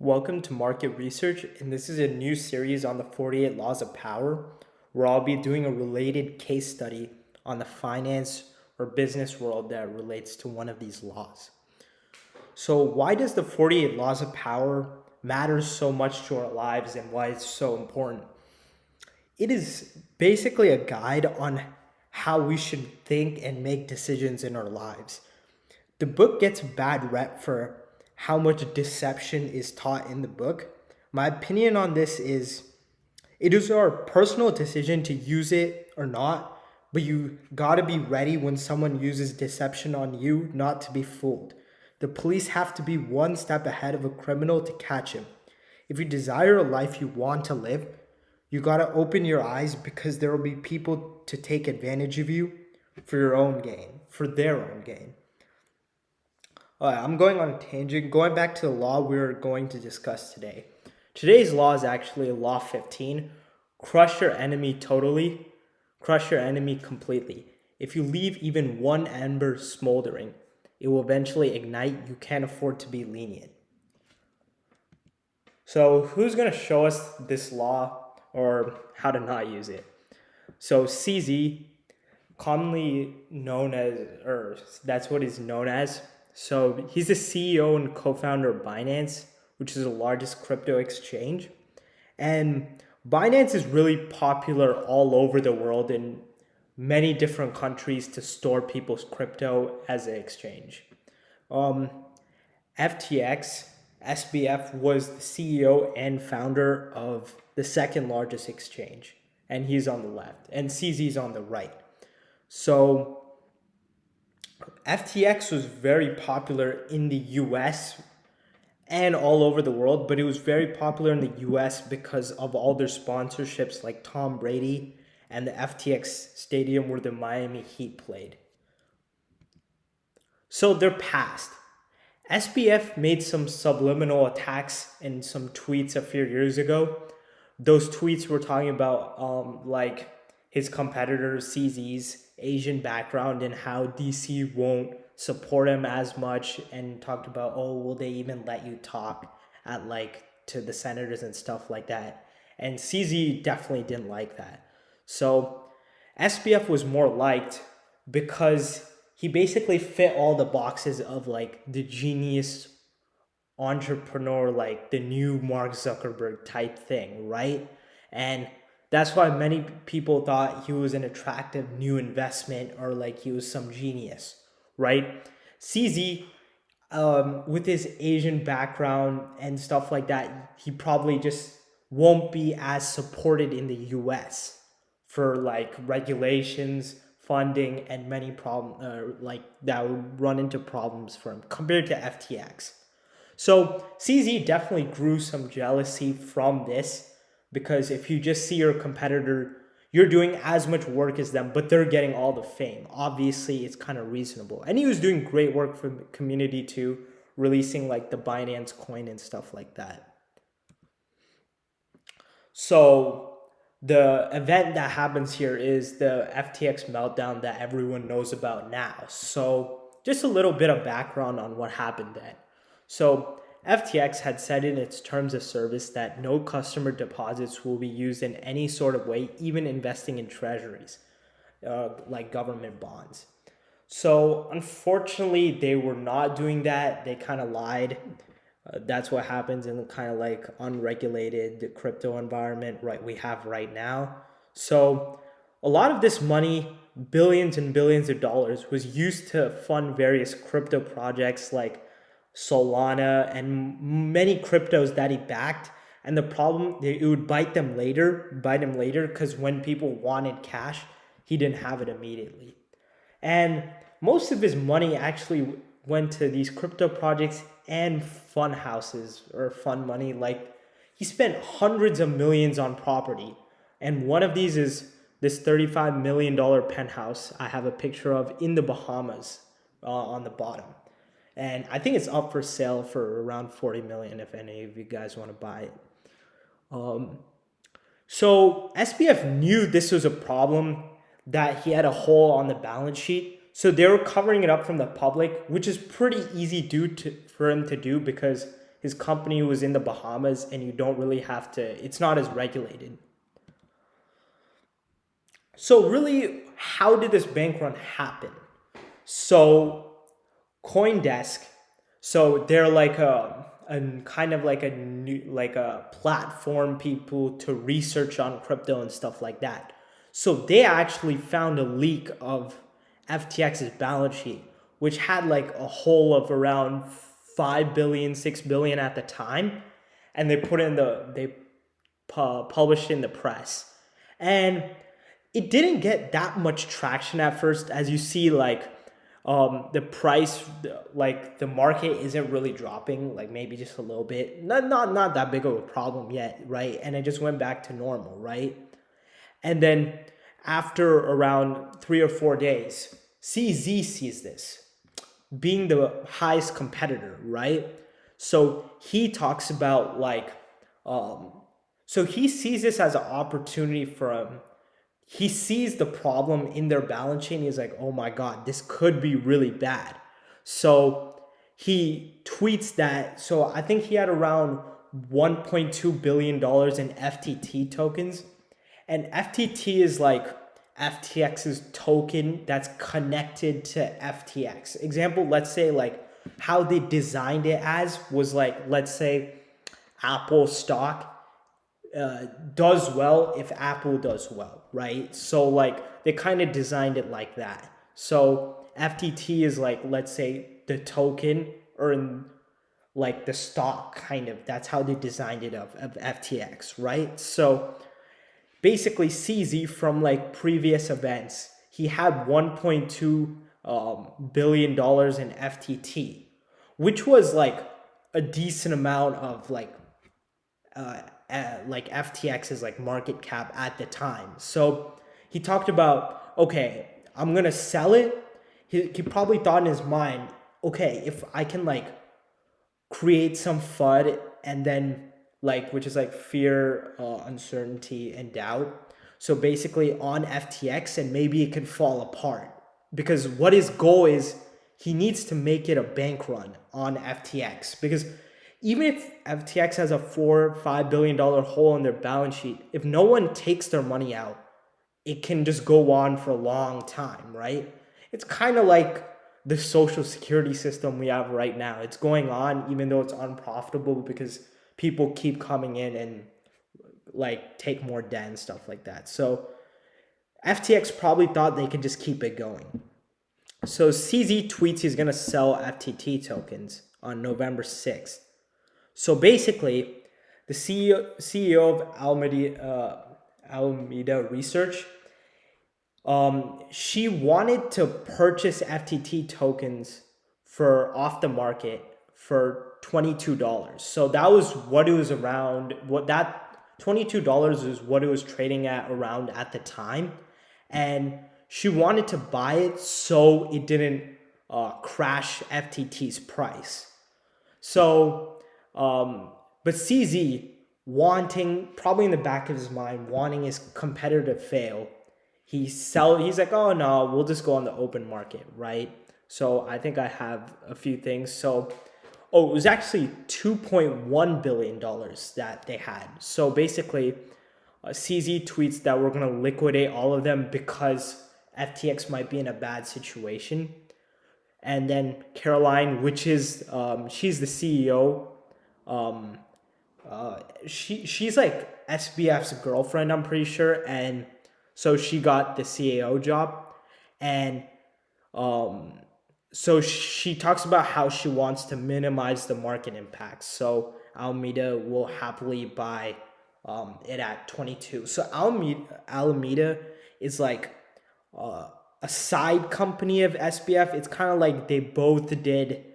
Welcome to Market Research, and this is a new series on the 48 Laws of Power, where I'll be doing a related case study on the finance or business world that relates to one of these laws. So why does the 48 Laws of Power matter so much to our lives and why it's so important? It is basically a guide on how we should think and make decisions in our lives. The book gets a bad rep for how much deception is taught in the book. My opinion on this is it is our personal decision to use it or not, but you gotta be ready when someone uses deception on you not to be fooled. The police have to be one step ahead of a criminal to catch him. If you desire a life you want to live, you gotta open your eyes because there will be people to take advantage of you for your own gain, for their own gain. I'm going on a tangent. Going back to the law we're going to discuss today. Today's law is actually Law 15. Crush your enemy totally. Crush your enemy completely. If you leave even one ember smoldering, it will eventually ignite. You can't afford to be lenient. So who's going to show us this law or how to not use it? So CZ, commonly known as, or that's what he's known as. So he's the CEO and co-founder of Binance, which is the largest crypto exchange. And Binance is really popular all over the world in many different countries to store people's crypto as an exchange. FTX, SBF was the CEO and founder of the second largest exchange. And he's on the left. And CZ's on the right. So FTX was very popular in the US and all over the world, but it was very popular in the US because of all their sponsorships like Tom Brady and the FTX stadium where the Miami Heat played. So they're past. SBF made some subliminal attacks in some tweets a few years ago. Those tweets were talking about like his competitor CZ's Asian background and how DC won't support him as much, and talked about, oh, will they even let you talk at like to the senators and stuff like that. And CZ definitely didn't like that. So SBF was more liked because he basically fit all the boxes of like the genius entrepreneur, like the new Mark Zuckerberg type thing, right? And that's why many people thought he was an attractive new investment or like he was some genius, right? CZ, with his Asian background and stuff like that, he probably just won't be as supported in the US for like regulations, funding, and many problems like that would run into problems for him compared to FTX. So CZ definitely grew some jealousy from this, because if you just see your competitor, you're doing as much work as them, but they're getting all the fame. Obviously, it's kind of reasonable. And he was doing great work for the community too, releasing like the Binance coin and stuff like that. So the event that happens here is the FTX meltdown that everyone knows about now. So just a little bit of background on what happened then. So FTX had said in its terms of service that no customer deposits will be used in any sort of way, even investing in treasuries, like government bonds. So unfortunately, they were not doing that. They kind of lied. That's what happens in the kind of like unregulated crypto environment we have right now. So a lot of this money, billions and billions of dollars, was used to fund various crypto projects like Solana and many cryptos that he backed. And the problem, it would bite him later, because when people wanted cash, he didn't have it immediately. And most of his money actually went to these crypto projects and fund houses or fund money. Like he spent hundreds of millions on property. And one of these is this $35 million penthouse I have a picture of in the Bahamas on the bottom. And I think it's up for sale for around 40 million if any of you guys want to buy it. So SBF knew this was a problem, that he had a hole on the balance sheet. So they were covering it up from the public, which is pretty easy for him to do because his company was in the Bahamas, and you don't really have to, it's not as regulated. So really, how did this bank run happen? So Coindesk, so they're like a kind of like a new, like a platform people to research on crypto and stuff like that. So they actually found a leak of FTX's balance sheet, which had like a hole of around 5 billion, 6 billion at the time, and they put in they published in the press. And it didn't get that much traction at first, as you see, like the price, like the market isn't really dropping, like maybe just a little bit, not that big of a problem yet, right? And it just went back to normal, right? And then after around 3 or 4 days, CZ sees this, being the highest competitor, right? So he talks about like, so he sees this as an opportunity for him. He sees the problem in their balance sheet. And he's like, oh my God, this could be really bad. So he tweets that. So I think he had around $1.2 billion in FTT tokens. And FTT is like FTX's token that's connected to FTX. Example, let's say like how they designed it as was like, let's say Apple stock does well if Apple does well, right? So like they kind of designed it like that. So FTT is like, let's say the token or in like the stock kind of, that's how they designed it of FTX, right? So basically CZ from like previous events, he had $1.2 billion in FTT, which was like a decent amount of like FTX's like market cap at the time. So he talked about, okay, I'm gonna sell it. He probably thought in his mind, okay, if I can like create some FUD and then like, which is like fear, uncertainty, and doubt. So basically on FTX, and maybe it could fall apart, because what his goal is, he needs to make it a bank run on FTX, because even if FTX has a $4-5 billion hole in their balance sheet, if no one takes their money out, it can just go on for a long time, right? It's kind of like the social security system we have right now. It's going on even though it's unprofitable because people keep coming in and like take more debt and stuff like that. So FTX probably thought they could just keep it going. So CZ tweets he's going to sell FTT tokens on November 6th. So basically, the CEO of Alameda Research, she wanted to purchase FTT tokens for off the market for $22. So that was what it was around. What that $22 is what it was trading at around at the time, and she wanted to buy it so it didn't crash FTT's price. So. But CZ wanting, probably in the back of his mind, wanting his competitor to fail, he's like, oh no, we'll just go on the open market, right? So I think I have a few things. So, it was actually $2.1 billion that they had. So basically, CZ tweets that we're going to liquidate all of them because FTX might be in a bad situation. And then Caroline, which is, she's the CEO. She's like SBF's girlfriend, I'm pretty sure, and so she got the CAO job, and so she talks about how she wants to minimize the market impacts. So Alameda will happily buy it at 22. So Alameda is like a side company of SBF. It's kind of like they both did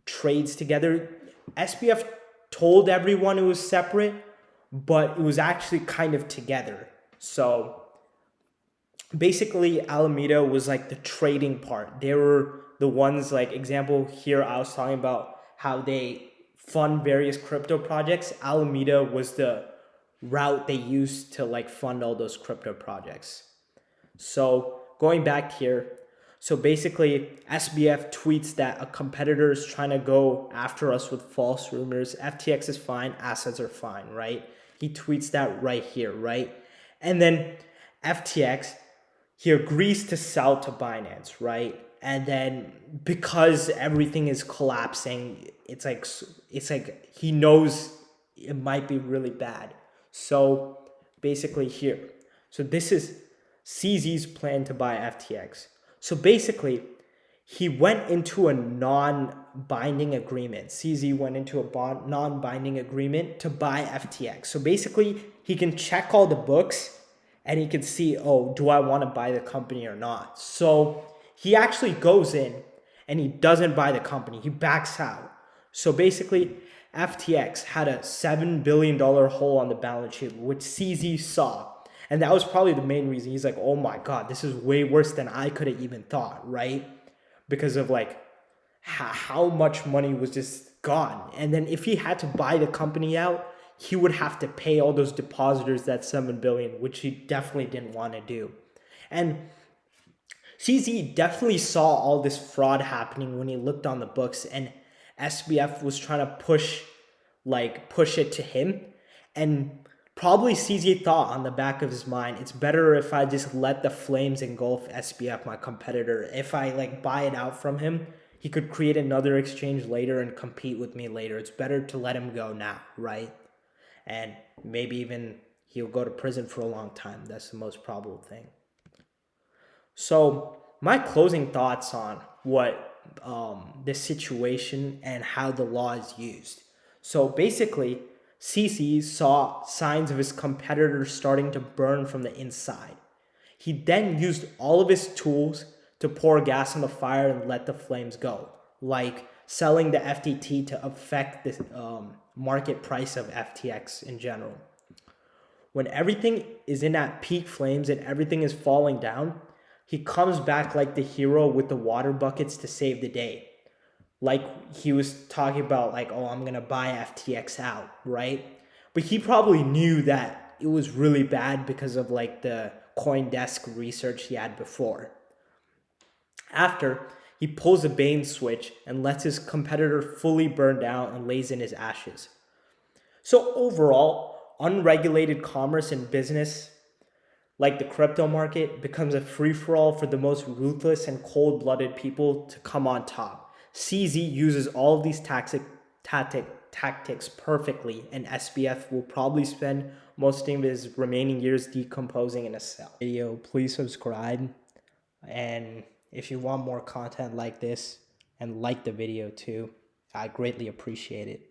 trades together. SBF told everyone it was separate, but it was actually kind of together. So basically, Alameda was like the trading part. They were the ones, like example here, I was talking about how they fund various crypto projects. Alameda was the route they used to like fund all those crypto projects. So going back here, So basically, SBF tweets that a competitor is trying to go after us with false rumors. FTX is fine, assets are fine, right? He tweets that right here, right? And then FTX, he agrees to sell to Binance, right? And then because everything is collapsing, it's like he knows it might be really bad. So basically here, so this is CZ's plan to buy FTX. So basically, he went into a non-binding agreement. CZ went into a non-binding agreement to buy FTX. So basically, he can check all the books and he can see, oh, do I want to buy the company or not? So he actually goes in and he doesn't buy the company. He backs out. So basically, FTX had a $7 billion hole on the balance sheet, which CZ saw. And that was probably the main reason. He's like, oh my God, this is way worse than I could have even thought, right? Because of like how much money was just gone. And then if he had to buy the company out, he would have to pay all those depositors that 7 billion, which he definitely didn't want to do. And CZ definitely saw all this fraud happening when he looked on the books, and SBF was trying to push it to him. And probably CZ thought on the back of his mind, it's better if I just let the flames engulf SBF, my competitor. If I like buy it out from him, he could create another exchange later and compete with me later. It's better to let him go now, right? And maybe even he'll go to prison for a long time. That's the most probable thing. So my closing thoughts on what this situation and how the law is used. So basically, CC saw signs of his competitors starting to burn from the inside. He then used all of his tools to pour gas on the fire and let the flames go, like selling the FTT to affect the market price of FTX in general. When everything is in at peak flames and everything is falling down, he comes back like the hero with the water buckets to save the day. Like he was talking about, like, oh, I'm going to buy FTX out, right? But he probably knew that it was really bad because of like the CoinDesk research he had before. After, he pulls a bait and switch and lets his competitor fully burn down and lays in his ashes. So overall, unregulated commerce and business, like the crypto market, becomes a free-for-all for the most ruthless and cold-blooded people to come on top. CZ uses all of these tactics perfectly, and SBF will probably spend most of his remaining years decomposing in a cell. Video, please subscribe, and if you want more content like this, and like the video too, I greatly appreciate it.